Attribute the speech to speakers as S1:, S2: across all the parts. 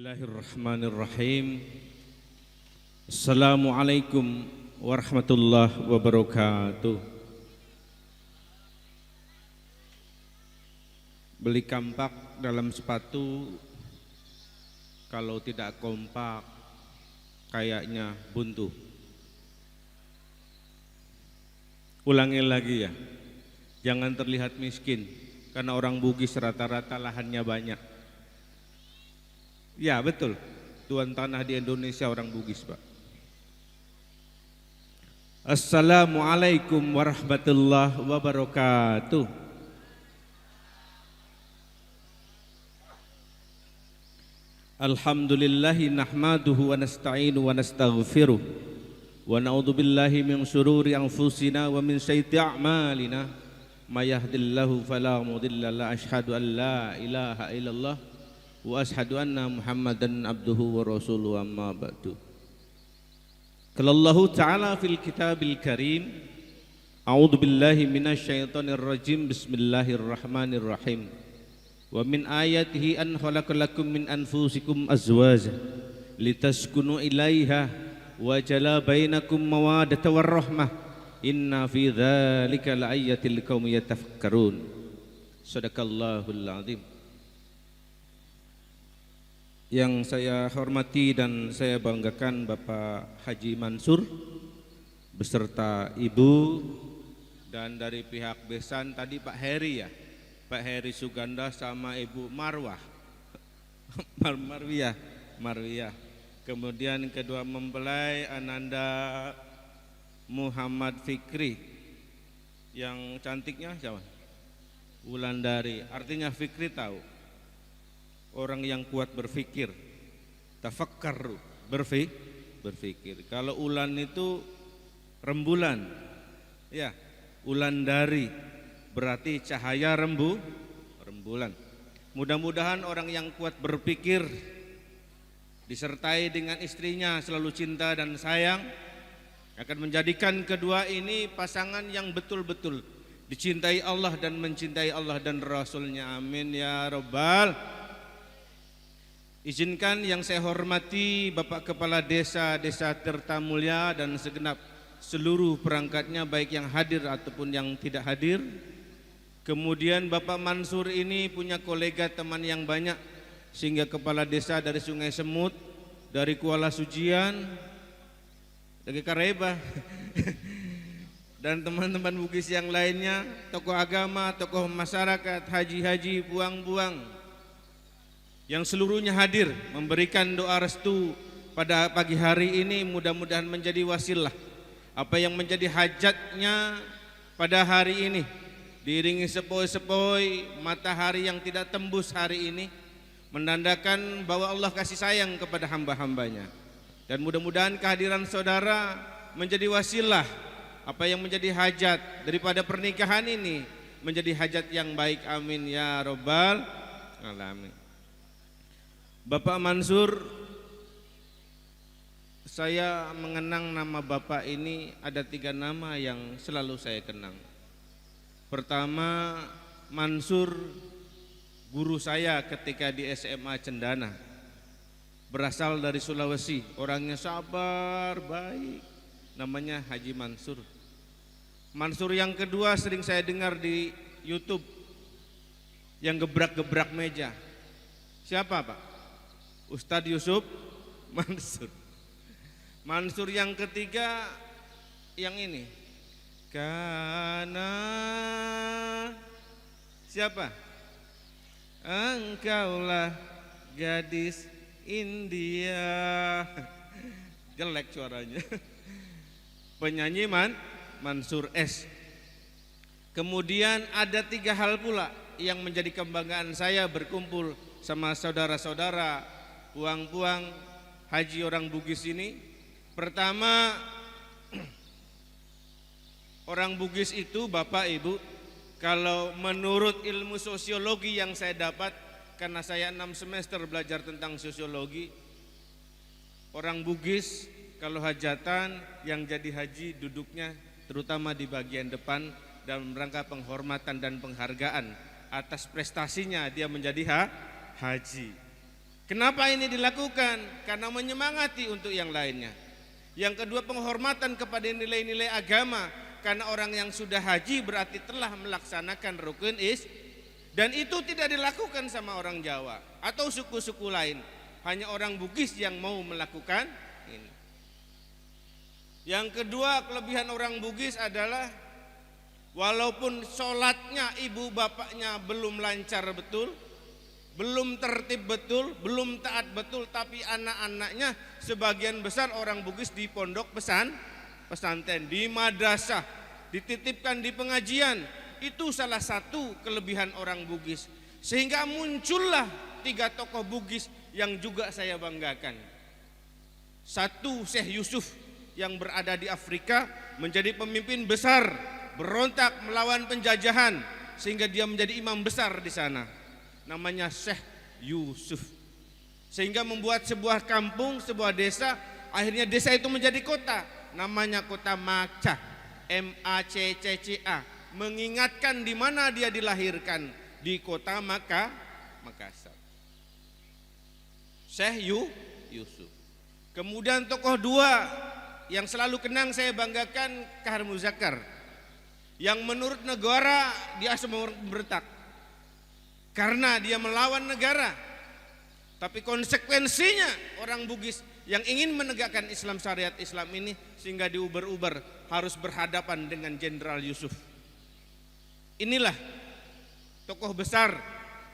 S1: Bismillahirrahmanirrahim. Assalamualaikum warahmatullahi wabarakatuh. Beli kampak dalam sepatu, kalau tidak kompak kayaknya buntu. Ulangi lagi ya, jangan terlihat miskin, karena orang Bugis rata-rata lahannya banyak. Ya betul, tuan tanah di Indonesia orang Bugis, Pak. Assalamualaikum warahmatullahi wabarakatuh. Alhamdulillahi nahmaduhu wa nasta'inu wa nastaghfiruh wa na'udzu billahi min syururi anfusina wa min sayyiati a'malina may yahdihillahu fala mudilla lahu asyhadu an la ilaha illallah wa ashhadu anna Muhammadan abduhu wa rasuluhu amma ba'du. Qala Allah ta'ala fil kitabil karim, a'udzu billahi minasyaitonir rajim, bismillahirrahmanirrahim. Wa min ayatihi an khalaqalakum min anfusikum azwaja litaskunu ilaiha wa jala bainakum mawaddata warahmah inna fi dzalika laayatil liqaumin yatafakkarun. Shadaqallahul azim. Yang saya hormati dan saya banggakan Bapak Haji Mansur beserta Ibu, dan dari pihak Besan tadi Pak Heri ya, Pak Heri Suganda sama Ibu Marwah Marwiyah. Kemudian kedua mempelai Ananda Muhammad Fikri, yang cantiknya siapa? Wulandari. Artinya Fikri tahu, orang yang kuat berpikir, tafakkaru, berpikir. Kalau ulan itu rembulan, ya, ulandari berarti cahaya rembulan. Mudah-mudahan orang yang kuat berpikir disertai dengan istrinya selalu cinta dan sayang akan menjadikan kedua ini pasangan yang betul-betul dicintai Allah dan mencintai Allah dan Rasulnya. Amin ya Rabbal. Izinkan yang saya hormati Bapak Kepala Desa Tirtamulya dan segenap seluruh perangkatnya, baik yang hadir ataupun yang tidak hadir. Kemudian Bapak Mansur ini punya kolega teman yang banyak, sehingga Kepala Desa dari Sungai Semut, dari Kuala Sujian, dari Kareba dan teman-teman Bugis yang lainnya, tokoh agama, tokoh masyarakat, haji-haji, buang-buang, yang seluruhnya hadir memberikan doa restu pada pagi hari ini. Mudah-mudahan menjadi wasilah apa yang menjadi hajatnya pada hari ini, diiringi sepoi-sepoi matahari yang tidak tembus hari ini, menandakan bahwa Allah kasih sayang kepada hamba-hambanya. Dan mudah-mudahan kehadiran saudara menjadi wasilah apa yang menjadi hajat daripada pernikahan ini menjadi hajat yang baik. Amin ya Rabbal alamin. Bapak Mansur, saya mengenang nama Bapak ini ada 3 nama yang selalu saya kenang. Pertama, Mansur, guru saya ketika di SMA Cendana, berasal dari Sulawesi, orangnya sabar, baik, namanya Haji Mansur. Mansur yang kedua sering saya dengar di YouTube, yang gebrak-gebrak meja. Siapa Pak? Ustadz Yusuf Mansur. Mansur yang ketiga yang ini, karena siapa? Engkaulah gadis India. Jelek suaranya. Penyanyi Mansur S. Kemudian ada 3 hal pula yang menjadi kebanggaan saya berkumpul sama saudara-saudara puang-puang haji orang Bugis ini. Pertama, orang Bugis itu Bapak Ibu, kalau menurut ilmu sosiologi yang saya dapat, karena saya 6 semester belajar tentang sosiologi, orang Bugis kalau hajatan yang jadi haji duduknya terutama di bagian depan dalam rangka penghormatan dan penghargaan atas prestasinya dia menjadi haji. Kenapa ini dilakukan? Karena menyemangati untuk yang lainnya. Yang kedua, penghormatan kepada nilai-nilai agama, karena orang yang sudah haji berarti telah melaksanakan rukun dan itu tidak dilakukan sama orang Jawa atau suku-suku lain. Hanya orang Bugis yang mau melakukan ini. Yang kedua, kelebihan orang Bugis adalah walaupun sholatnya ibu bapaknya belum lancar betul, belum tertib betul, belum taat betul, tapi anak-anaknya sebagian besar orang Bugis di pondok pesantren, di madrasah, dititipkan di pengajian. Itu salah satu kelebihan orang Bugis. Sehingga muncullah 3 tokoh Bugis yang juga saya banggakan. Satu, Syekh Yusuf yang berada di Afrika, menjadi pemimpin besar, berontak melawan penjajahan sehingga dia menjadi imam besar di sana. Namanya Syekh Yusuf. Sehingga membuat sebuah kampung, sebuah desa, akhirnya desa itu menjadi kota. Namanya kota Macca, Macca, mengingatkan di mana dia dilahirkan, di kota Makassar. Syekh Yusuf. Kemudian tokoh 2 yang selalu kenang saya banggakan, Kahar Muzakkar, yang menurut negara dia memberontak karena dia melawan negara. Tapi konsekuensinya orang Bugis yang ingin menegakkan Islam, syariat Islam ini, sehingga diuber-uber harus berhadapan dengan Jenderal Yusuf. Inilah tokoh besar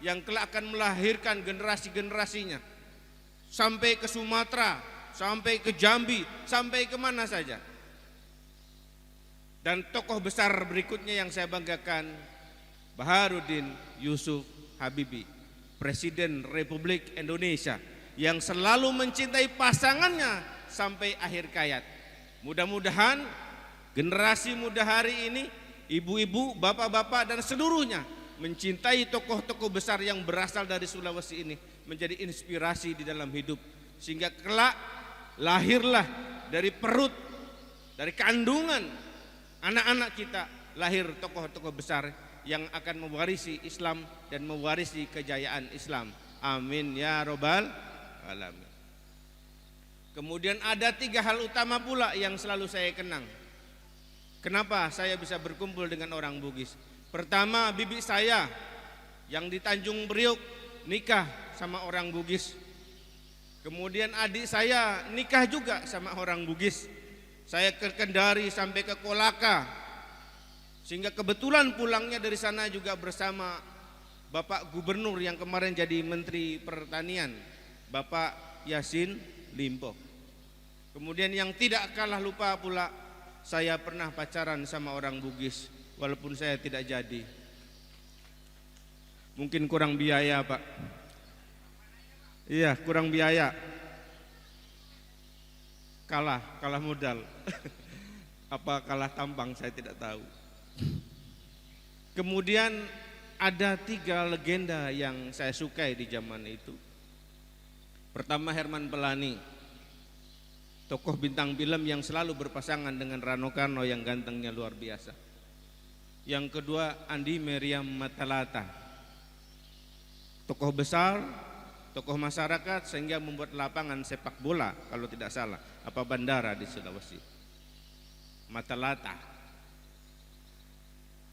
S1: yang kelak akan melahirkan generasi-generasinya sampai ke Sumatera, sampai ke Jambi, sampai kemana saja. Dan tokoh besar berikutnya yang saya banggakan, Baharudin Yusuf Habibie, Presiden Republik Indonesia, yang selalu mencintai pasangannya sampai akhir hayat. Mudah-mudahan generasi muda hari ini, ibu-ibu, bapak-bapak dan seluruhnya mencintai tokoh-tokoh besar yang berasal dari Sulawesi ini, menjadi inspirasi di dalam hidup, sehingga kelak lahirlah dari perut, dari kandungan anak-anak kita, lahir tokoh-tokoh besar yang akan mewarisi Islam dan mewarisi kejayaan Islam. Amin ya robbal alamin. Kemudian ada 3 hal utama pula yang selalu saya kenang. Kenapa saya bisa berkumpul dengan orang Bugis? Pertama, bibi saya yang di Tanjung Priok nikah sama orang Bugis. Kemudian adik saya nikah juga sama orang Bugis. Saya ke Kendari sampai ke Kolaka, sehingga kebetulan pulangnya dari sana juga bersama Bapak Gubernur yang kemarin jadi Menteri Pertanian, Bapak Yassin Limpo. Kemudian yang tidak kalah lupa pula, saya pernah pacaran sama orang Bugis, walaupun saya tidak jadi. Mungkin kurang biaya, Pak. Iya, kurang biaya. Kalah modal. Apa kalah tampang, saya tidak tahu. Kemudian ada 3 legenda yang saya sukai di zaman itu. Pertama, Herman Pelani, tokoh bintang film yang selalu berpasangan dengan Rano Karno yang gantengnya luar biasa. Yang kedua, Andi Meriam Matalata, tokoh besar, tokoh masyarakat, sehingga membuat lapangan sepak bola kalau tidak salah, apa bandara di Sulawesi, Matalata.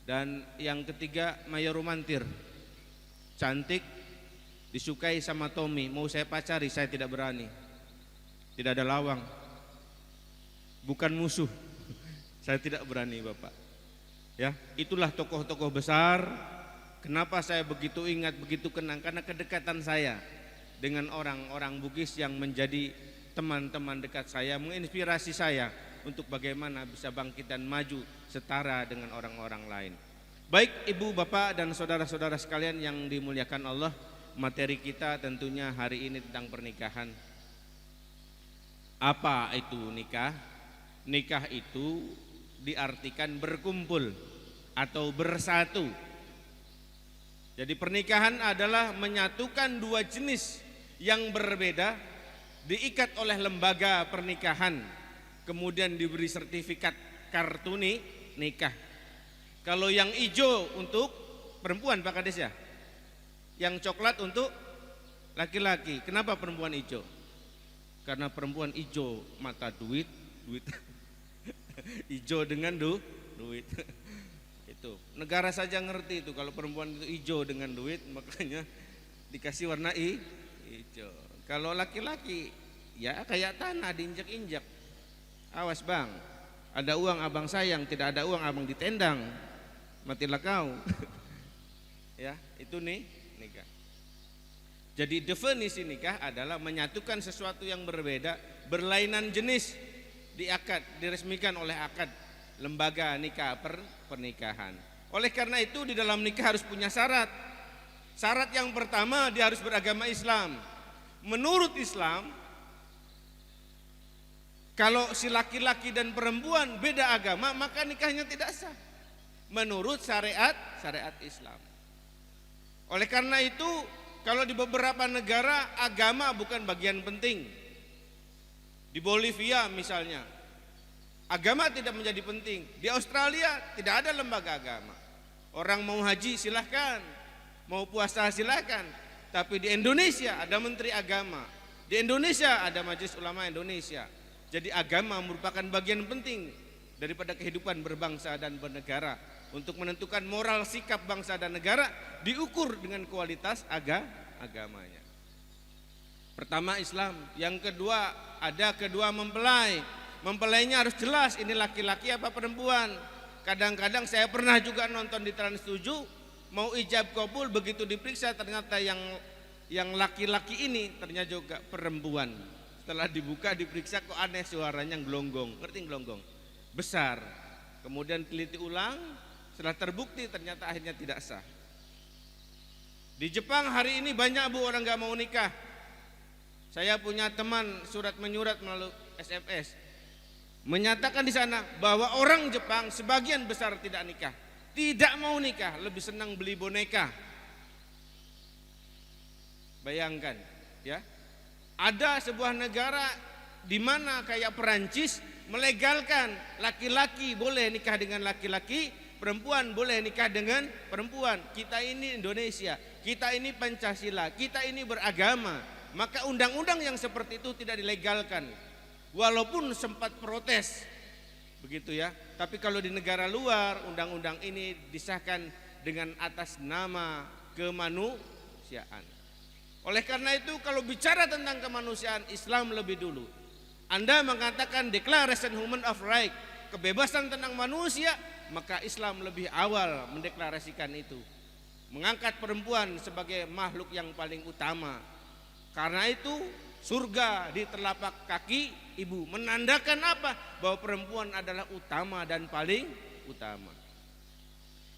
S1: Dan yang ketiga, Maya Romantir, cantik, disukai sama Tommy, mau saya pacari saya tidak berani, tidak ada lawang, bukan musuh. Saya tidak berani, Bapak. Ya, itulah tokoh-tokoh besar. Kenapa saya begitu ingat, begitu kenang? Karena kedekatan saya dengan orang-orang Bugis yang menjadi teman-teman dekat saya, menginspirasi saya untuk bagaimana bisa bangkit dan maju setara dengan orang-orang lain. Baik ibu, bapak dan saudara-saudara sekalian yang dimuliakan Allah, materi kita tentunya hari ini tentang pernikahan. Apa itu nikah? Nikah itu diartikan berkumpul atau bersatu. Jadi pernikahan adalah menyatukan 2 jenis yang berbeda, diikat oleh lembaga pernikahan, kemudian diberi sertifikat kartu nikah. Kalau yang hijau untuk perempuan, Pak Kades ya, yang coklat untuk Laki-laki, kenapa perempuan hijau? Karena perempuan hijau mata duit hijau dengan duit. Itu negara saja ngerti itu kalau perempuan itu hijau dengan duit, makanya dikasih warna hijau. Kalau laki-laki ya kayak tanah diinjak-injak. Awas bang, ada uang abang sayang, tidak ada uang abang ditendang, matilah kau. Ya, itu nih nikah. Jadi definisi nikah adalah menyatukan sesuatu yang berbeda, berlainan jenis, diakad, diresmikan oleh akad lembaga nikah pernikahan. Oleh karena itu di dalam nikah harus punya syarat. Syarat yang pertama, dia harus beragama Islam. Menurut Islam, kalau si laki-laki dan perempuan beda agama, maka nikahnya tidak sah. Menurut syariat Islam. Oleh karena itu, kalau di beberapa negara agama bukan bagian penting. Di Bolivia misalnya, agama tidak menjadi penting. Di Australia tidak ada lembaga agama. Orang mau haji silahkan, mau puasa silahkan. Tapi di Indonesia ada menteri agama, di Indonesia ada Majelis Ulama Indonesia. Jadi agama merupakan bagian penting daripada kehidupan berbangsa dan bernegara. Untuk menentukan moral sikap bangsa dan negara diukur dengan kualitas agamanya. Pertama Islam, yang kedua ada kedua mempelai. Mempelainya harus jelas ini laki-laki apa perempuan. Kadang-kadang saya pernah juga nonton di Trans 7, mau ijab kabul, begitu diperiksa ternyata yang laki-laki ini ternyata juga perempuan. Setelah dibuka diperiksa kok aneh, suaranya gelonggong, ngerti gelonggong? Besar. Kemudian teliti ulang, setelah terbukti ternyata akhirnya tidak sah. Di Jepang hari ini banyak bu orang gak mau nikah. Saya punya teman surat menyurat melalui SMS menyatakan di sana bahwa orang Jepang sebagian besar tidak nikah, tidak mau nikah, lebih senang beli boneka. Bayangkan, ya, ada sebuah negara di mana kayak Perancis melegalkan laki-laki boleh nikah dengan laki-laki, perempuan boleh nikah dengan perempuan. Kita ini Indonesia, kita ini Pancasila, kita ini beragama, maka undang-undang yang seperti itu tidak dilegalkan. Walaupun sempat protes, begitu ya. Tapi kalau di negara luar, undang-undang ini disahkan dengan atas nama kemanusiaan. Oleh karena itu, kalau bicara tentang kemanusiaan, Islam lebih dulu. Anda mengatakan Declaration Human of Rights, kebebasan tentang manusia, maka Islam lebih awal mendeklarasikan itu. Mengangkat perempuan sebagai makhluk yang paling utama. Karena itu, surga di telapak kaki ibu, menandakan apa? Bahwa perempuan adalah utama dan paling utama.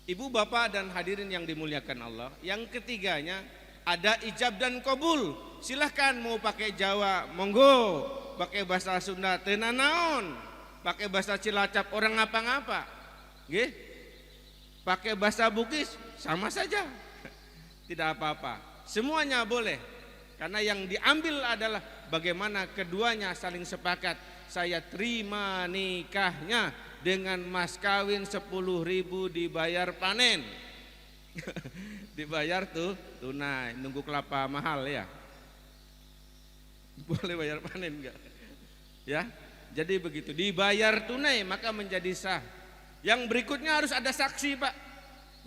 S1: Ibu, bapak dan hadirin yang dimuliakan Allah, yang ketiganya ada ijab dan kabul. Silahkan mau pakai Jawa, monggo. Pakai bahasa Sunda tenanaon, pakai bahasa Cilacap orang ngapa-ngapa, nggih. Pakai bahasa Bugis sama saja, tidak apa-apa. Semuanya boleh. Karena yang diambil adalah bagaimana keduanya saling sepakat. Saya terima nikahnya dengan mas kawin 10.000 dibayar panen. Dibayar tuh tunai, nunggu kelapa mahal ya. Boleh bayar panen enggak? Ya. Jadi begitu, dibayar tunai maka menjadi sah. Yang berikutnya harus ada saksi, Pak.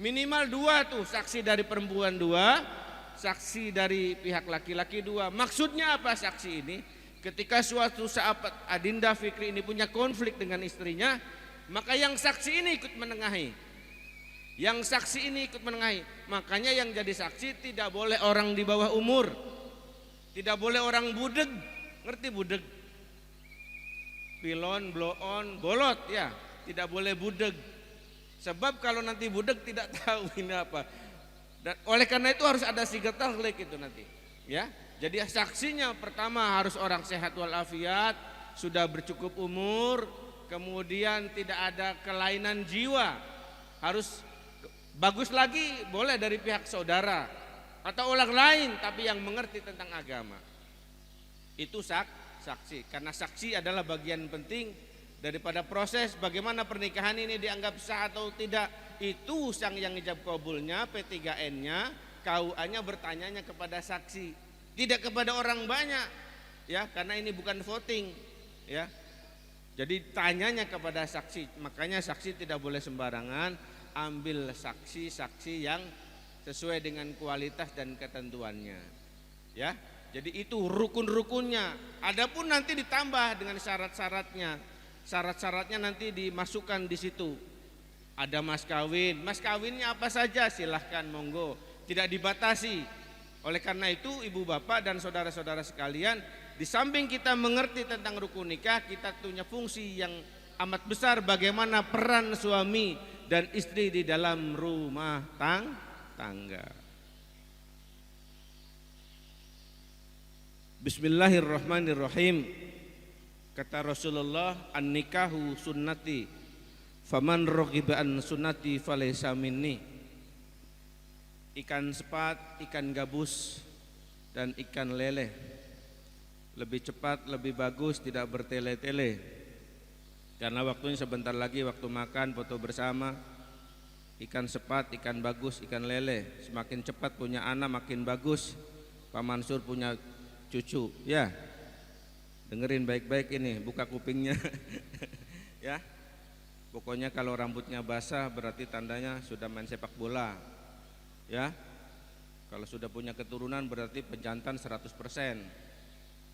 S1: Minimal 2 tuh, saksi dari perempuan 2, saksi dari pihak laki-laki 2. Maksudnya apa saksi ini? Ketika suatu saat Adinda Fikri ini punya konflik dengan istrinya, maka yang saksi ini ikut menengahi. Yang saksi ini ikut menengahi. Makanya yang jadi saksi tidak boleh orang di bawah umur, tidak boleh orang budeg. Ngerti budeg? Pilon, blow on, bolot ya. Tidak boleh budeg. Sebab kalau nanti budeg tidak tahu ini apa. Dan oleh karena itu harus ada sigat tahlek itu nanti, ya. Jadi saksinya pertama harus orang sehat walafiat, sudah bercukup umur, kemudian tidak ada kelainan jiwa, harus bagus lagi, boleh dari pihak saudara atau orang lain tapi yang mengerti tentang agama. Itu saksi, karena saksi adalah bagian penting daripada proses bagaimana pernikahan ini dianggap sah atau tidak. Itu sang yang ijab kabulnya, P3N-nya, KUA-nya bertanyanya kepada saksi. tidak kepada orang banyak, ya, karena ini bukan voting, ya. Jadi tanyanya kepada saksi, makanya saksi tidak boleh sembarangan, ambil saksi-saksi yang sesuai dengan kualitas dan ketentuannya, ya. Jadi itu rukun-rukunnya. Adapun nanti ditambah dengan syarat-syaratnya. Syarat-syaratnya nanti dimasukkan di situ. Ada mas kawin. Mas kawinnya apa saja silahkan monggo. Tidak dibatasi. Oleh karena itu ibu bapak dan saudara-saudara sekalian, di samping kita mengerti tentang rukun nikah, kita punya fungsi yang amat besar bagaimana peran suami dan istri di dalam rumah tangga. Bismillahirrahmanirrahim. Kata Rasulullah, an-nikahu sunnati, faman raghiba an sunnati falaysa minni. Ikan sepat, ikan gabus, dan ikan lele lebih cepat, lebih bagus, tidak bertele-tele. Karena waktunya sebentar lagi, waktu makan foto bersama. Ikan sepat, ikan bagus, ikan lele, semakin cepat punya anak makin bagus. Pak Mansur punya cucu, ya. Dengerin baik-baik ini, buka kupingnya. Ya. Pokoknya kalau rambutnya basah berarti tandanya sudah main sepak bola. Ya. Kalau sudah punya keturunan berarti penjantan 100%.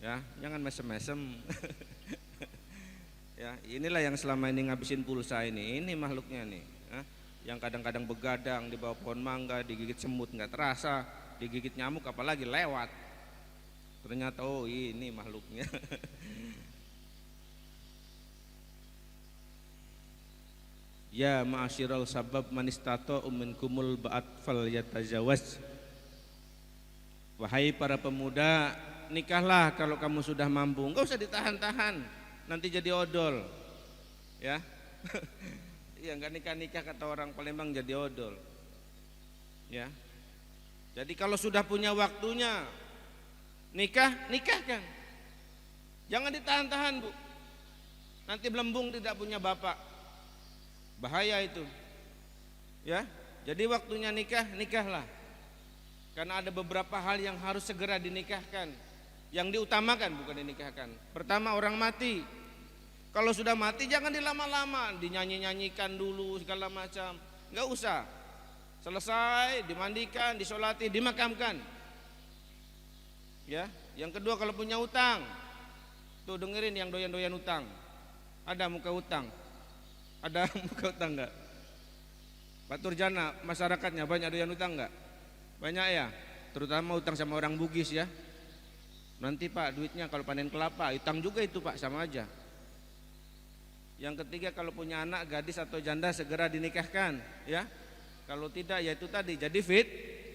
S1: Ya, jangan mesem-mesem. Ya, inilah yang selama ini ngabisin pulsa ini. Ini makhluknya nih, ya. Yang kadang-kadang begadang di bawah pohon mangga, digigit semut nggak terasa, digigit nyamuk apalagi lewat. Ternyata oh ini makhluknya. Ya ma'asyiral sabab man istata minkumul ba'at falyatazawwaj. Wahai para pemuda, nikahlah kalau kamu sudah mampu. Enggak usah ditahan-tahan, nanti jadi odol. Ya. Iya, enggak nikah-nikah kata orang Palembang jadi odol. Ya. Jadi kalau sudah punya waktunya nikahkan. Jangan ditahan-tahan, Bu. Nanti belembung tidak punya bapak. Bahaya itu. Ya. Jadi waktunya nikahlah. Karena ada beberapa hal yang harus segera dinikahkan. Yang diutamakan bukan dinikahkan. Pertama, orang mati. Kalau sudah mati jangan dilama-lama, dinyanyi-nyanyikan dulu segala macam. Enggak usah. Selesai, dimandikan, disolati, dimakamkan. Ya, yang kedua kalau punya utang, tuh dengerin yang doyan-doyan utang. Ada muka utang, ada muka utang nggak? Pak Turjana, masyarakatnya banyak doyan utang nggak? Banyak ya, terutama utang sama orang Bugis ya. Nanti Pak duitnya kalau panen kelapa, utang juga itu Pak, sama aja. Yang ketiga kalau punya anak gadis atau janda segera dinikahkan, ya. Kalau tidak ya itu tadi jadi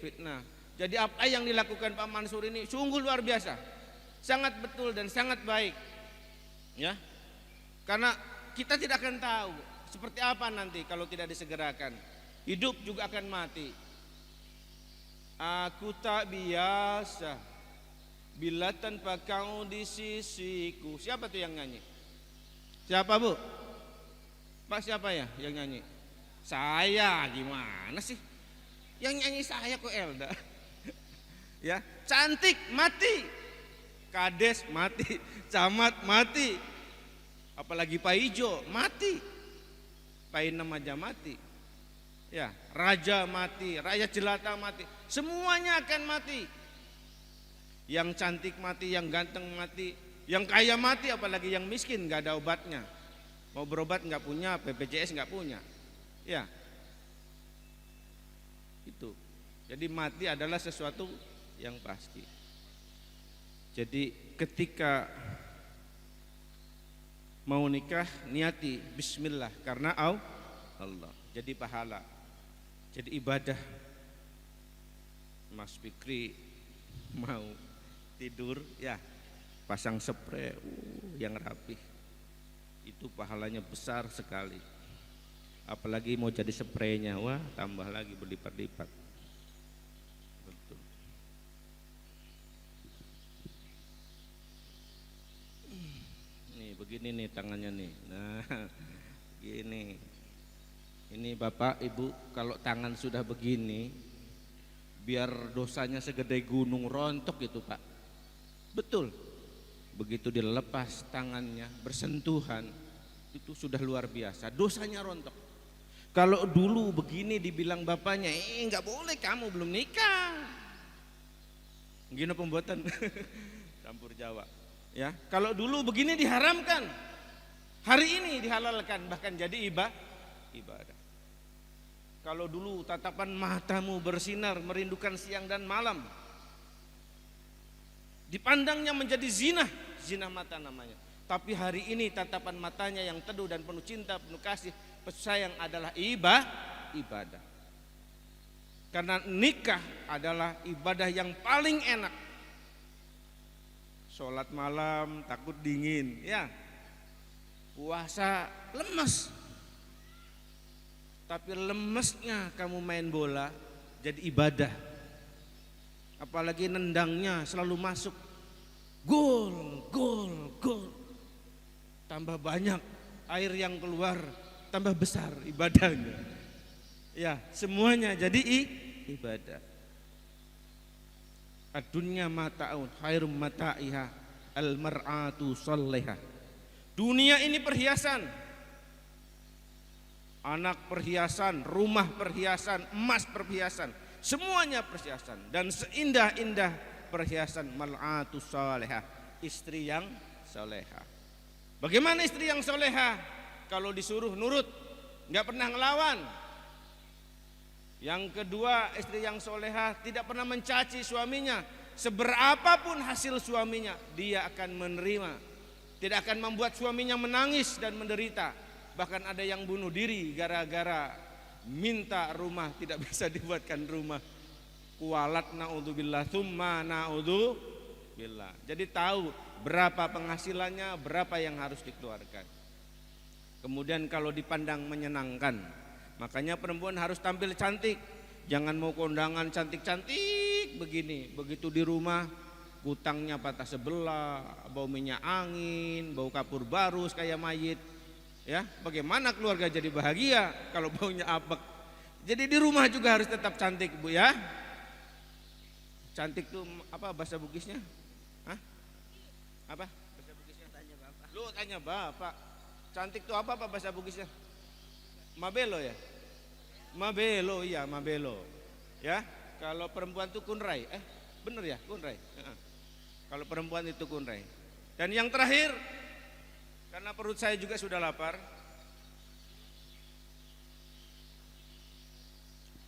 S1: fitnah. Jadi apa yang dilakukan Pak Mansur ini sungguh luar biasa, sangat betul dan sangat baik, ya. Karena kita tidak akan tahu seperti apa nanti kalau tidak disegerakan. Hidup juga akan mati. Aku tak biasa bila tanpa kau di sisiku. Siapa tuh yang nyanyi? Siapa Bu? Pak siapa ya yang nyanyi? Saya, gimana sih? Yang nyanyi saya kok Elda? Ya, cantik mati, kades mati, camat mati, apalagi Pak Ijo mati, Pak Inem aja mati, ya, raja mati, rakyat jelata mati, semuanya akan mati. Yang cantik mati, yang ganteng mati, yang kaya mati, apalagi yang miskin nggak ada obatnya, mau berobat nggak punya, BPJS nggak punya, ya, itu. Jadi mati adalah sesuatu yang pasti. Jadi ketika mau nikah niati bismillah karena Allah. Jadi pahala. Jadi ibadah. Mas Fikri mau tidur ya pasang spray yang rapih. Itu pahalanya besar sekali. Apalagi mau jadi spraynya, wah tambah lagi berlipat-lipat. Begini nih tangannya nih, nah gini, ini Bapak Ibu kalau tangan sudah begini, biar dosanya segede gunung rontok gitu Pak, Betul. Begitu dilepas tangannya, bersentuhan, itu sudah luar biasa. Dosanya rontok. Kalau dulu begini dibilang bapaknya, nggak boleh, kamu belum nikah. Gini pembuatan campur Jawa. Ya, kalau dulu begini diharamkan, hari ini dihalalkan, bahkan jadi ibadah. Kalau dulu tatapan matamu bersinar, merindukan siang dan malam, dipandangnya menjadi zina mata namanya. Tapi hari ini tatapan matanya yang teduh dan penuh cinta, penuh kasih, sayang adalah ibadah. Karena nikah adalah ibadah yang paling enak. Sholat malam takut dingin, ya. Puasa lemes. Tapi lemesnya kamu main bola jadi ibadah. Apalagi nendangnya selalu masuk. Gol. Tambah banyak air yang keluar, tambah besar ibadahnya. Ya, semuanya jadi ibadah. Ad-dunya mata'un khairum mata'iha al-mar'atu salihah. Dunia ini perhiasan. Anak perhiasan, rumah perhiasan, emas perhiasan, semuanya perhiasan. Dan seindah-indah perhiasan mar'atu salihah, istri yang salihah. Bagaimana istri yang salihah? Kalau disuruh nurut, nggak pernah ngelawan. Yang kedua, istri yang salihah tidak pernah mencaci suaminya. Seberapapun hasil suaminya, dia akan menerima. Tidak akan membuat suaminya menangis dan menderita. Bahkan ada yang bunuh diri gara-gara minta rumah tidak bisa dibuatkan rumah. Kualat naudzubillah tsumma naudzubillah. Jadi tahu berapa penghasilannya, berapa yang harus dikeluarkan. Kemudian kalau dipandang menyenangkan, makanya perempuan harus tampil cantik. Jangan mau kondangan cantik-cantik begini. Begitu di rumah kutangnya patah sebelah, bau minyak angin, bau kapur barus kayak mayit. Ya, bagaimana keluarga jadi bahagia kalau baunya apek? Jadi di rumah juga harus tetap cantik, Bu, ya. Cantik tuh apa bahasa Bugisnya? Hah? Apa? Bahasa Bugisnya tanya Bapak. Lu tanya Bapak. Cantik tuh apa bahasa Bugisnya? Mabelo ya? Mabelo, iya, mabelo. Ya, kalau perempuan tuh kunrai. Bener ya, kunrai. Kalau perempuan itu kunrai. Dan yang terakhir, karena perut saya juga sudah lapar,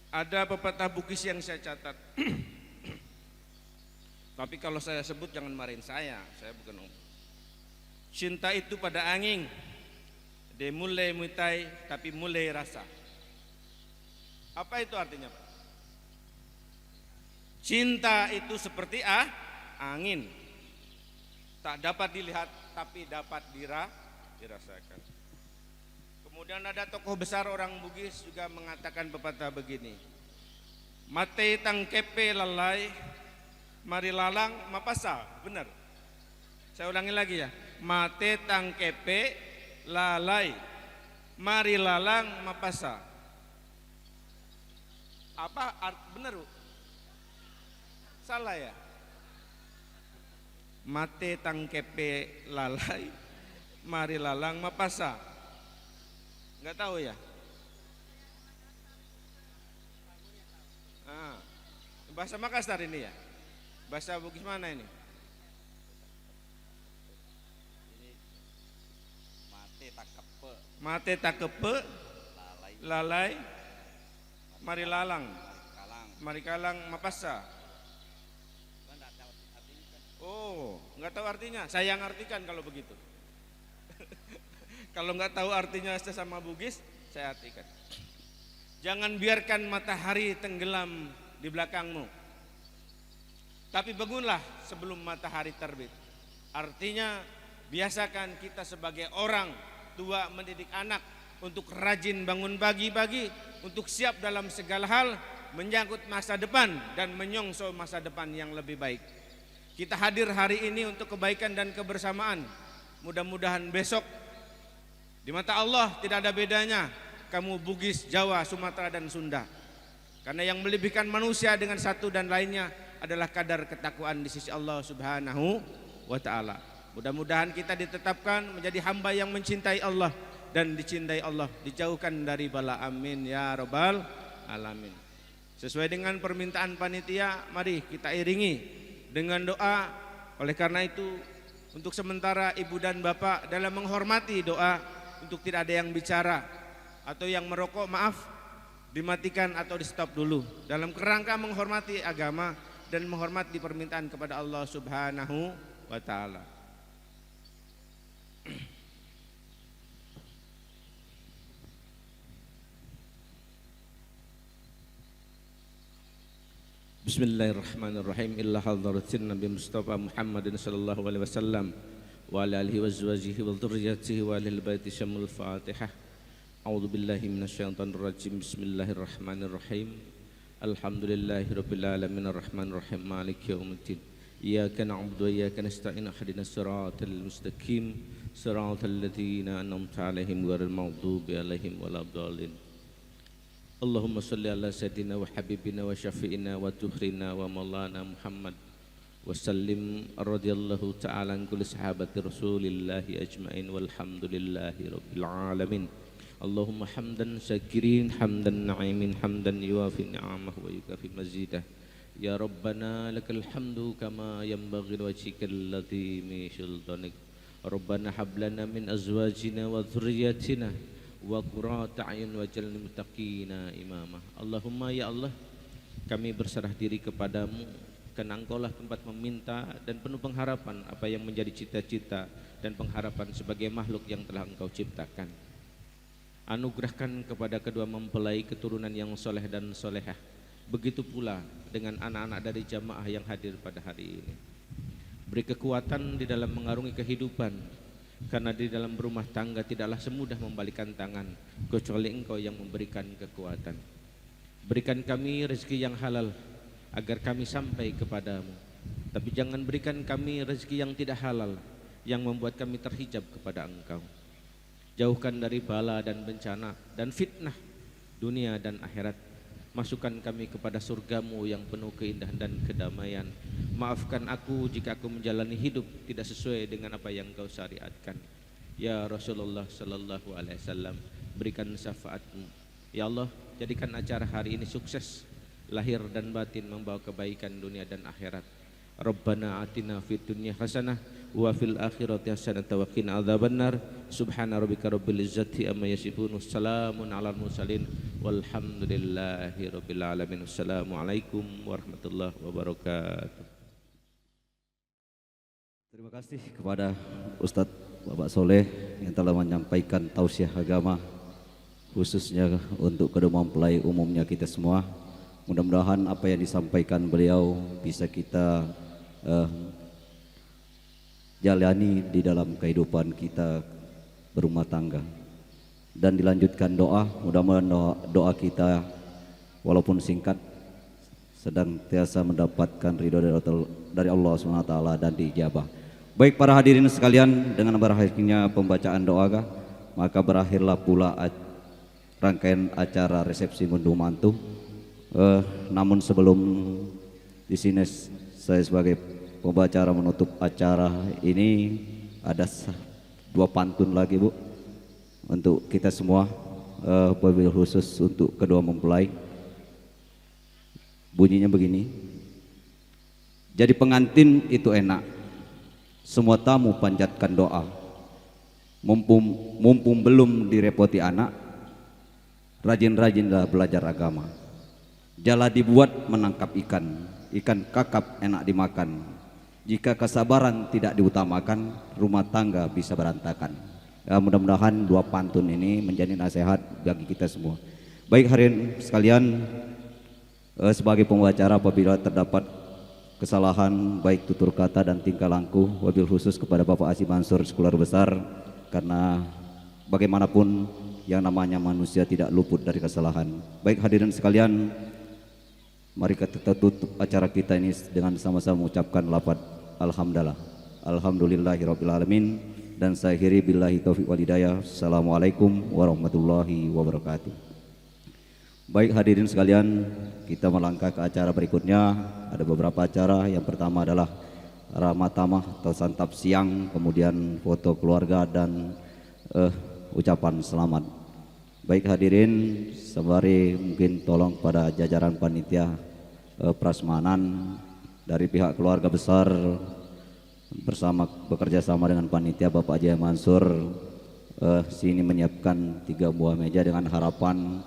S1: ada pepatah Bugis yang saya catat. Tapi kalau saya sebut jangan marahin saya bukan om. Cinta itu pada angin, de mulai mutai tapi mulai rasa. Apa itu artinya, Pak? Cinta itu seperti angin, tak dapat dilihat tapi dapat dirasakan. Kemudian ada tokoh besar orang Bugis juga mengatakan pepatah begini. Mate tangkepe lalai, mari lalang mapasa. Benar. Saya ulangi lagi ya. Mate tangkepe lalai, mari lalang mapasa. Apa benar, Bu? Salah ya? Mate tangkepe lalai, mari lalang mapasa. Enggak tahu ya? Bahasa Makassar ini ya? Bahasa Bugis mana ini?
S2: Ini mate takepe.
S1: Mate takepe lalai, mari lalang, mari kalang mapasa. Oh, nggak tahu artinya. Saya yang artikan kalau begitu. Kalau nggak tahu artinya sesama Bugis, saya artikan. Jangan biarkan matahari tenggelam di belakangmu, tapi bangunlah sebelum matahari terbit. Artinya biasakan kita sebagai orang tua mendidik anak untuk rajin bangun pagi-pagi, untuk siap dalam segala hal menyangkut masa depan dan menyongsong masa depan yang lebih baik. Kita hadir hari ini untuk kebaikan dan kebersamaan. Mudah-mudahan besok di mata Allah tidak ada bedanya kamu Bugis, Jawa, Sumatera dan Sunda. Karena yang melebihkan manusia dengan satu dan lainnya adalah kadar ketakwaan di sisi Allah Subhanahu wa taala. Mudah-mudahan kita ditetapkan menjadi hamba yang mencintai Allah dan dicintai Allah, dijauhkan dari bala. Amin ya rabbal alamin. Sesuai dengan permintaan panitia, mari kita iringi dengan doa. Oleh karena itu, untuk sementara ibu dan bapak dalam menghormati doa, untuk tidak ada yang bicara atau yang merokok, maaf, dimatikan atau di stop dulu dalam kerangka menghormati agama dan menghormati permintaan kepada Allah Subhanahu wa taala. Bismillahirrahmanirrahim. Illa hadratin Nabi Mustafa Muhammadin sallallahu alaihi wasallam wa ala alihi wa azwajihi wa dzurriyyatihi wa ahli baiti syamul Fatihah. A'udzu billahi minasyaitonir rajim. Bismillahirrahmanirrahim. Alhamdulillahirabbil alamin arrahmanir rahim maliki yaumiddin. Iyyaka na'budu wa iyyaka nasta'in ihdinas siratal mustaqim siratal ladzina an'amta 'alaihim ghairil maghdubi 'alaihim waladdallin. Allahumma salli ala sayyidina wa habibina wa syafi'ina wa tuhrina wa maulana Muhammad wa sallim radhiyallahu ta'ala an kulli sahabati rasulillahi ajma'in walhamdulillahi rabbil alamin. Allahumma hamdan syakirin hamdan na'imin hamdan yuwafi ni'amahu wa yukafi mazidah. Ya Rabbana lakal hamdu kama yanbaghi wajhikal ladzi sultanik. Rabbana hablana min azwajina wa dhurriyyatina wa qurrata a'yun waj'alna muttaqina imama. Allahumma ya Allah, kami berserah diri kepadamu karena Engkaulah tempat meminta dan penuh pengharapan apa yang menjadi cita-cita dan pengharapan sebagai makhluk yang telah Engkau ciptakan. Anugerahkan kepada kedua mempelai keturunan yang soleh dan solehah. Begitu pula dengan anak-anak dari jamaah yang hadir pada hari ini. Beri kekuatan di dalam mengarungi kehidupan, karena di dalam berumah tangga tidaklah semudah membalikan tangan kecuali Engkau yang memberikan kekuatan. Berikan kami rezeki yang halal agar kami sampai kepadamu, tapi jangan berikan kami rezeki yang tidak halal yang membuat kami terhijab kepada Engkau. Jauhkan dari bala dan bencana dan fitnah dunia dan akhirat. Masukkan kami kepada surgamu yang penuh keindahan dan kedamaian. Maafkan aku jika aku menjalani hidup tidak sesuai dengan apa yang Kau syariatkan. Ya Rasulullah sallallahu alaihi wasallam, berikan syafaatmu. Ya Allah, jadikan acara hari ini sukses, lahir dan batin, membawa kebaikan dunia dan akhirat. Rabbana atina fid dunya hasanah wa fil akhirati hasanah wa qina adzabannar. Subhana rabbika rabbil izzati amma yasifun. Wassalamun alal mursalin walhamdulillahi rabbil alamin. Assalamualaikum warahmatullahi wabarakatuh.
S3: Terima kasih kepada Ustadz Bapak Soleh yang telah menyampaikan tausiah agama khususnya untuk kedua mempelai umumnya kita semua. Mudah-mudahan apa yang disampaikan beliau bisa kita jalani di dalam kehidupan kita berumah tangga. Dan dilanjutkan doa, mudah-mudahan doa kita walaupun singkat sedang tiasa mendapatkan ridho dari Allah SWT dan diijabah. Baik para hadirin sekalian, dengan berakhirnya pembacaan doa, maka berakhirlah pula rangkaian acara resepsi ngunduh mantu. Namun sebelum di sini saya sebagai pembacara menutup acara ini, ada dua pantun lagi Bu untuk kita semua, wabil khusus untuk kedua mempelai. Bunyinya begini: jadi pengantin itu enak, semua tamu panjatkan doa. Mumpung belum direpoti anak, rajin-rajinlah belajar agama. Jala dibuat menangkap ikan, ikan kakap enak dimakan. Jika kesabaran tidak diutamakan, rumah tangga bisa berantakan. Ya, mudah-mudahan dua pantun ini menjadi nasihat bagi kita semua. Baik hadirin sekalian, sebagai pembicara apabila terdapat kesalahan baik tutur kata dan tingkah laku, wabil khusus kepada Bapak Haji Mansur Sekolah Besar, karena bagaimanapun yang namanya manusia tidak luput dari kesalahan. Baik hadirin sekalian, mari kita tutup acara kita ini dengan sama-sama mengucapkan lafaz alhamdulillah, alhamdulillahirabbil alamin, dan saya akhiri billahi taufiq wal hidayah. Assalamualaikum warahmatullahi wabarakatuh. Baik hadirin sekalian, kita melangkah ke acara berikutnya. Ada beberapa acara. Yang pertama adalah ramah tamah atau santap siang, kemudian foto keluarga dan ucapan selamat. Baik hadirin, sembari mungkin tolong pada jajaran panitia prasmanan dari pihak keluarga besar bekerja sama dengan panitia Bapak Haji Mansur sini menyiapkan 3 buah meja dengan harapan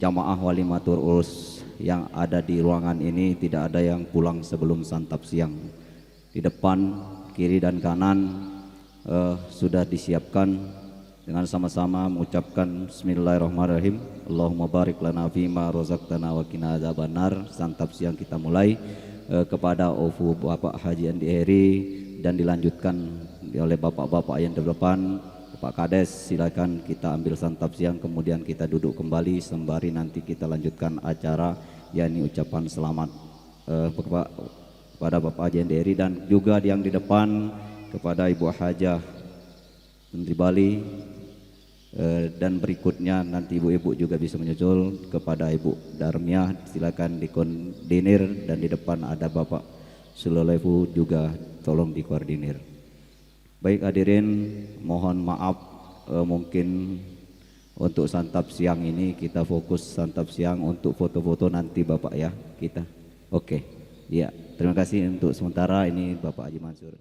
S3: jamaah walimatul urus yang ada di ruangan ini tidak ada yang pulang sebelum santap siang. Di depan, kiri dan kanan sudah disiapkan dengan sama-sama mengucapkan bismillahirrahmanirrahim. Allahumma barik lana fima razaqtana wa qina adzabannar. Santap siang kita mulai kepada Ofu Bapak Haji Andi Heri dan dilanjutkan oleh bapak-bapak yang di depan. Pak Kades, silakan kita ambil santap siang, kemudian kita duduk kembali sembari nanti kita lanjutkan acara, yakni ucapan selamat kepada Bapak Haji Andi dan juga yang di depan kepada Ibu Hajah Menteri Bali, dan berikutnya nanti ibu-ibu juga bisa menyusul kepada Ibu Darmiah, silakan dikoordinir, dan di depan ada Bapak Sulolevu juga tolong dikoordinir. Baik hadirin, mohon maaf mungkin untuk santap siang ini kita fokus santap siang, untuk foto-foto nanti Bapak ya kita. Oke, ya terima kasih untuk sementara ini Bapak Haji Mansur.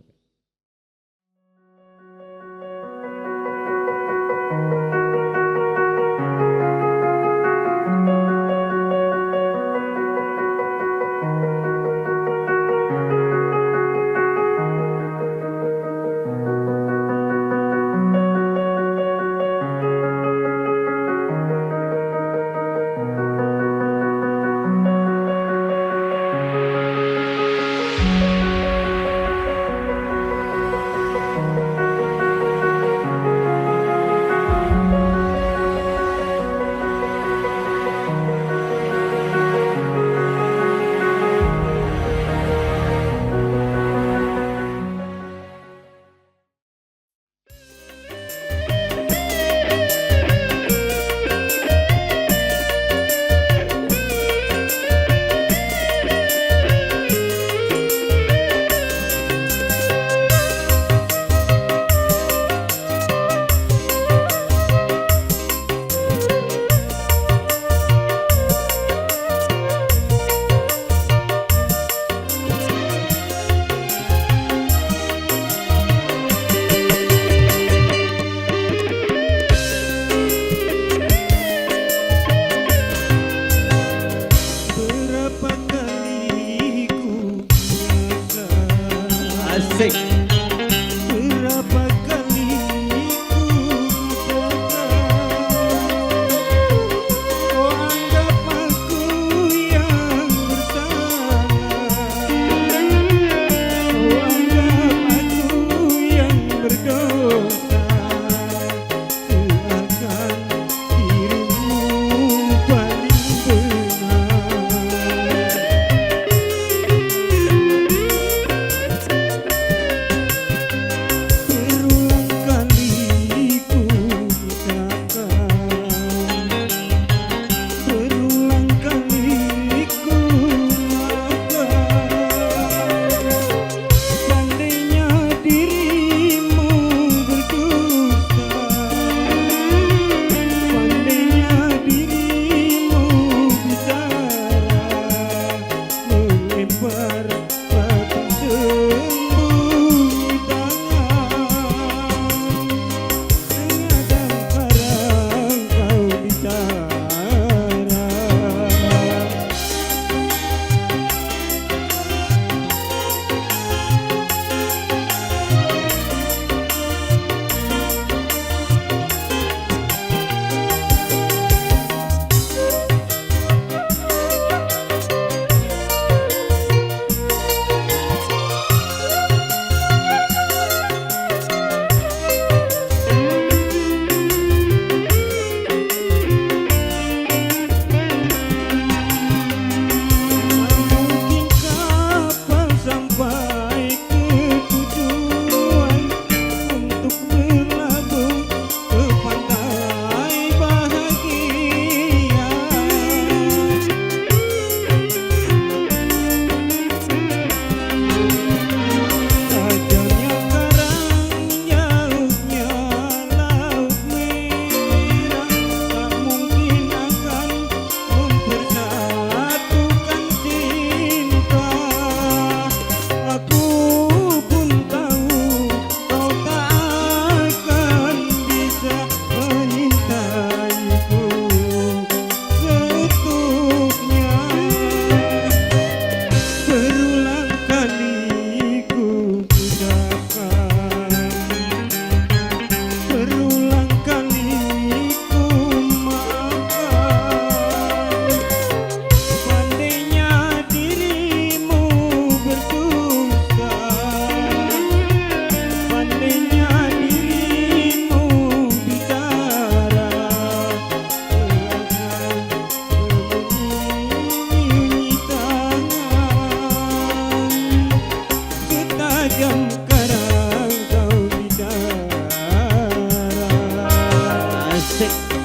S3: musik.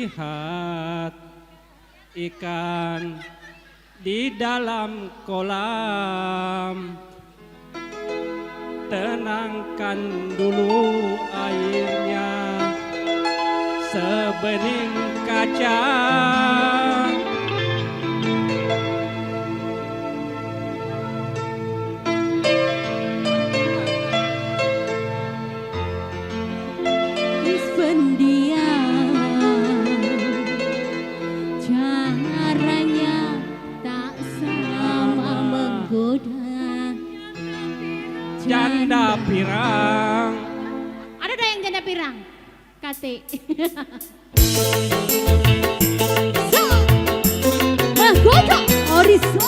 S4: lihat ikan di dalam kolam. Tenangkan dulu airnya sebening kaca.
S5: Caranya tak sama menggoda.
S4: Janda pirang.
S5: Ada dah yang janda pirang? Kate. So, menggoda Oriso.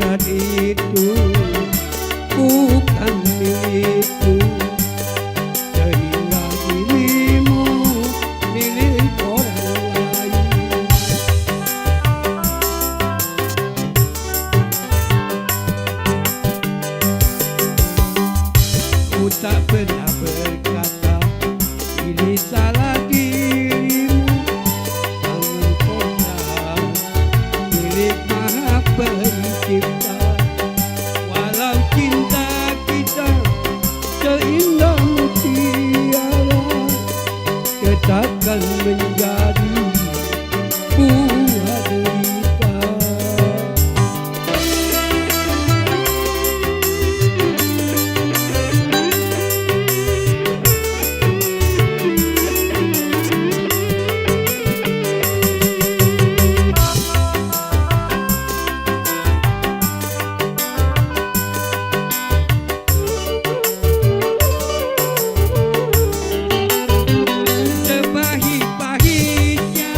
S6: kodrat itu bukan milikku, sehingga dirimu milik orang lain. Ku tak pernah berkata ini salah dirimu, tangan kotor milik Maha Pencipta. Walau cinta kita seindah mutiara, tetapkan menjadi buah derita. Sepahit-pahitnya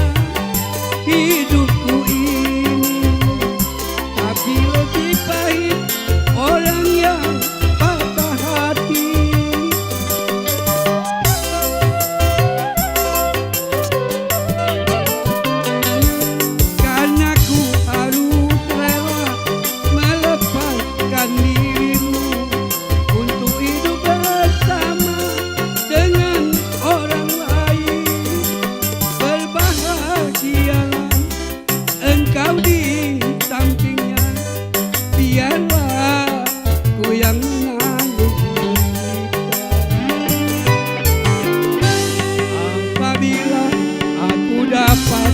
S6: hidupku ini, tapi lebih pahit orang yang patah hati. Karena ku harus rela melepaskan dirimu untuk hidup bersama dengan orang lain. Berbahagialah engkau di sampingnya, biarlah ku yang menanggung derita. Apabila aku dapat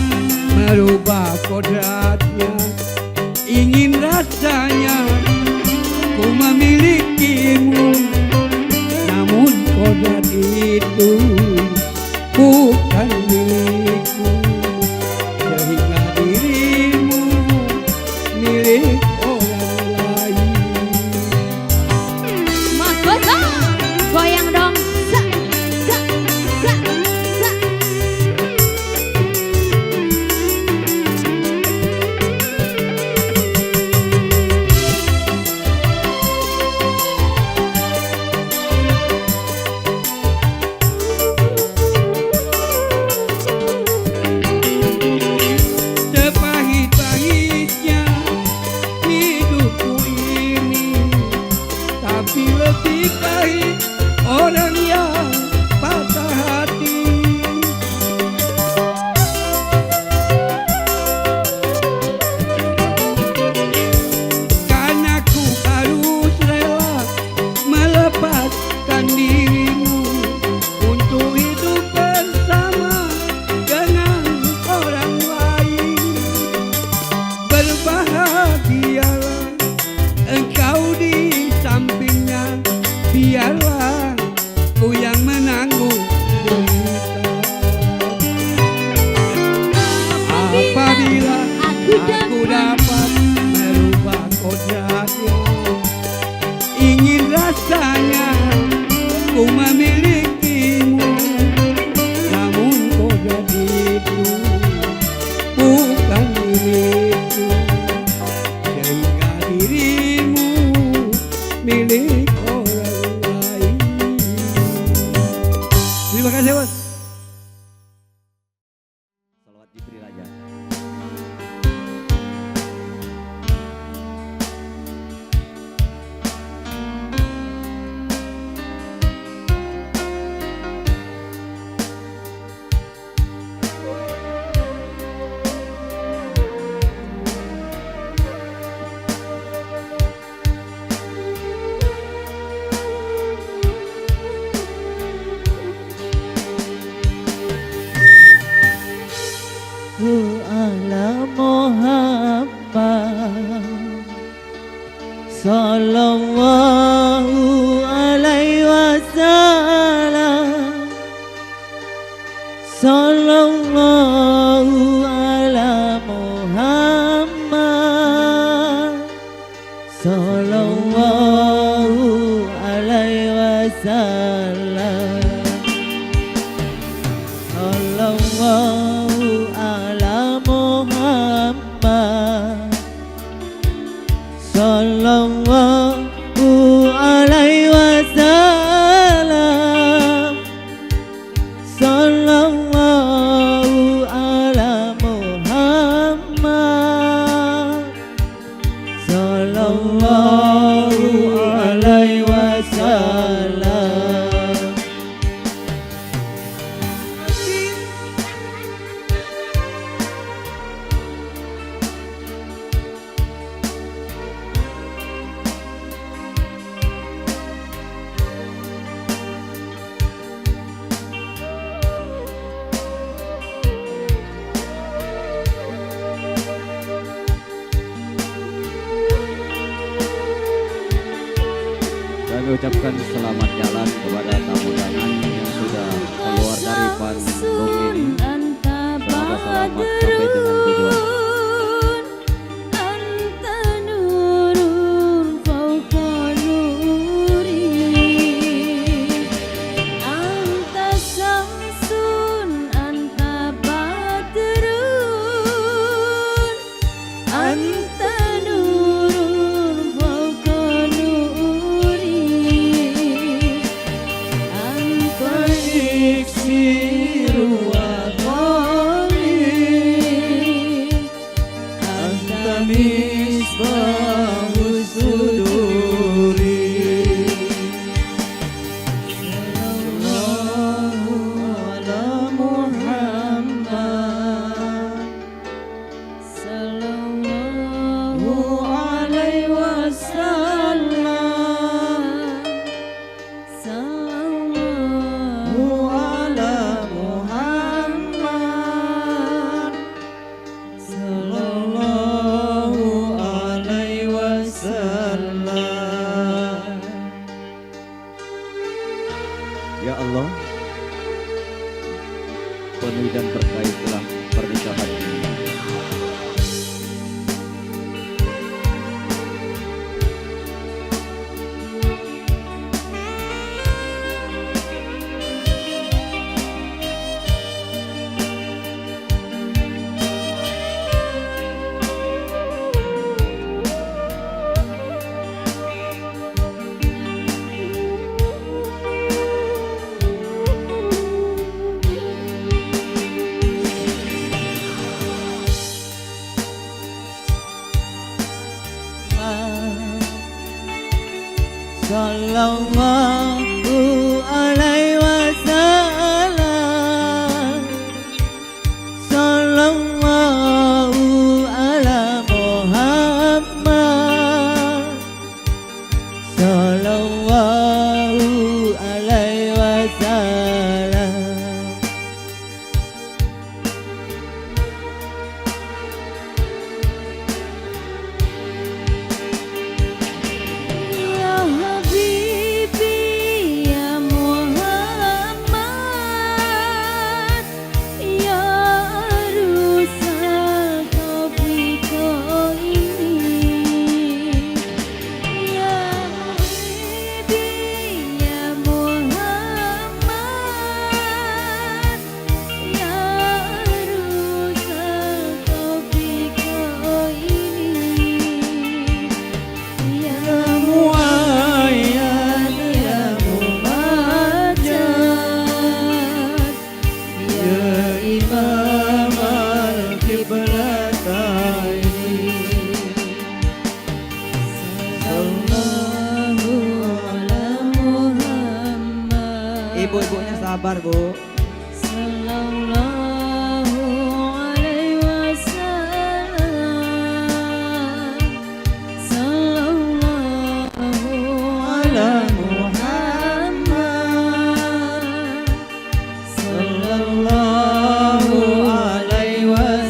S6: merubah kodratnya, ingin rasanya ku memilikimu, namun kodrat itu bukan milikku, sehingga dirimu milik orang lain.
S5: Mahkota, goyang dong. Sa, sa, sa, sa.
S6: Sepahit-pahitnya hidupku ini, tapi lebih pahit orang yang patah hati. Karena ku harus rela melepaskan dirimu untuk hidup bersama dengan orang lain. Berbahagialah engkau di sampingnya, biarlah ku yang menanggung derita. Apabila aku dapat merubah kodratnya, ingin rasanya ku memilikimu, namun kodrat itu bukan milikku, sehingga dirimu milik orang lain. Terima kasih, Bos.
S3: Salawat Jibril aja.
S7: ala Muhammad sallallahu alaihi wasallam, sallallahu ala Muhammad sallallahu alaihi wasallam, sallallahu ala Muhammad sallallahu alaihi wasallam, sallallahu ala Muhammad, sallallahu alaihi wasallam.
S3: Kami ucapkan selamat jalan kepada tamu undangan yang sudah keluar dari panggung ini. Semoga selamat sampai dengan tujuan. Ya Allah, penuhi dan berkailah pernikahan ini.
S7: Sallallahu alaihi wasallam, sallallahu ala Muhammad, sallallahu alaihi wasallam.
S3: Ibu-ibunya sabar, Bu.
S7: Sallallahu alaihi wasallam, sallallahu ala Muhammad, sallallahu alaihi wasallam.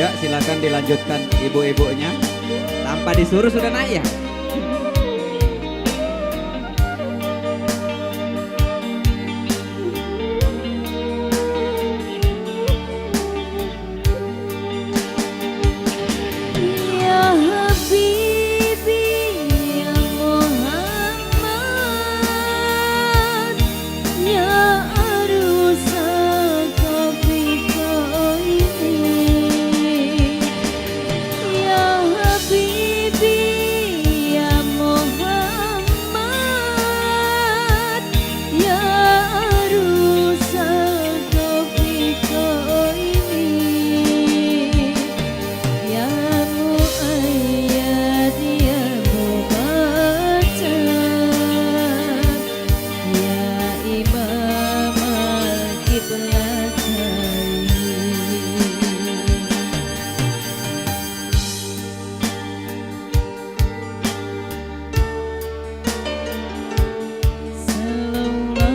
S3: Ya silakan dilanjutkan ibu-ibunya. Tanpa disuruh sudah naik ya.
S5: Ya Habibi ya Muhammad ya arusa kabika ini ya Habibi ya Muhammad ya arusa kabika ini ya muayyad ya mubatar ya imam al-qiblatain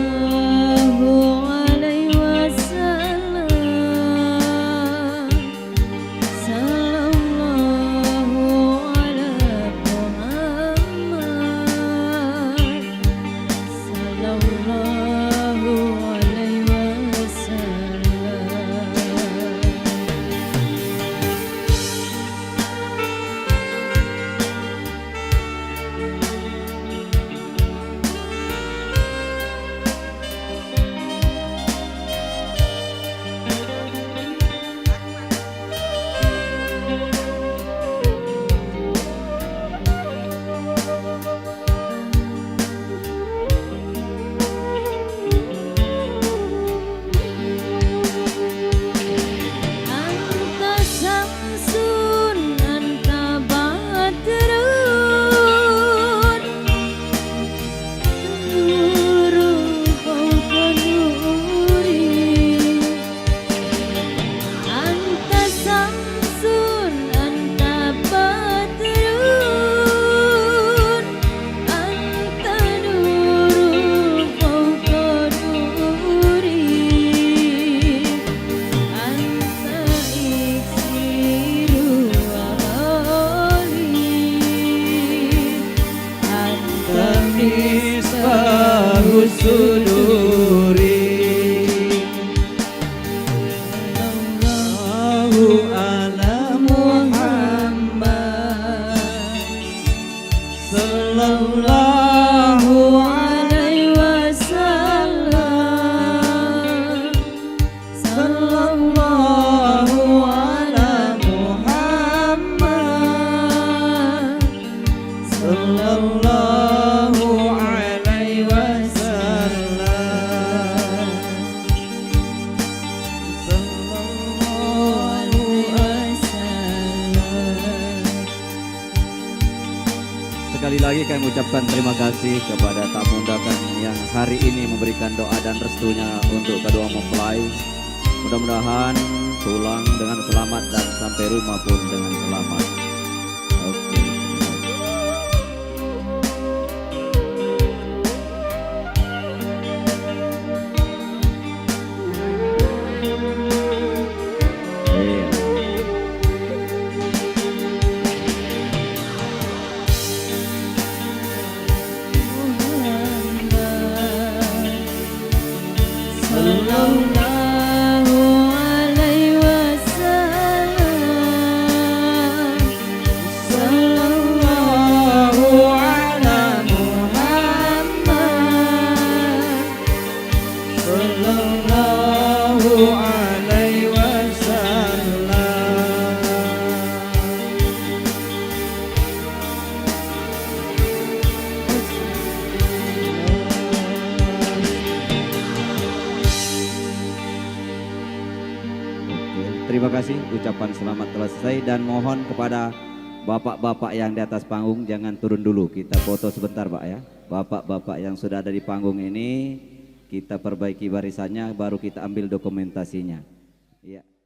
S5: sallallahu alaihi wasallam sallallahu ala Muhammad sallallahu alaihi Anta samsun anta badrun nurun fawqa nuri anta samsun anta badrun anta nurun fawqa nuri anta iksiru wali anta
S7: misbahus suduri Allahu ala Muhammad sallallahu
S5: alaihi wasallam
S7: sallallahu ala Muhammad sallallahu alaihi wasallam sallallahu
S3: Sekali lagi kami ucapkan terima kasih kepada tamu undangan yang hari ini memberikan doa dan restunya untuk kedua mempelai. Mudah-mudahan pulang dengan selamat dan sampai rumah pun dengan selamat. Oke. Iya.
S5: sallallahu alaihi wasallam sallallahu ala Muhammad
S7: sallallahu alaihi wasallam
S3: Terima kasih, ucapan selamat telah selesai dan mohon kepada bapak-bapak yang di atas panggung jangan turun dulu, kita foto sebentar Pak ya. Bapak-bapak yang sudah ada di panggung ini kita perbaiki barisannya baru kita ambil dokumentasinya. Iya.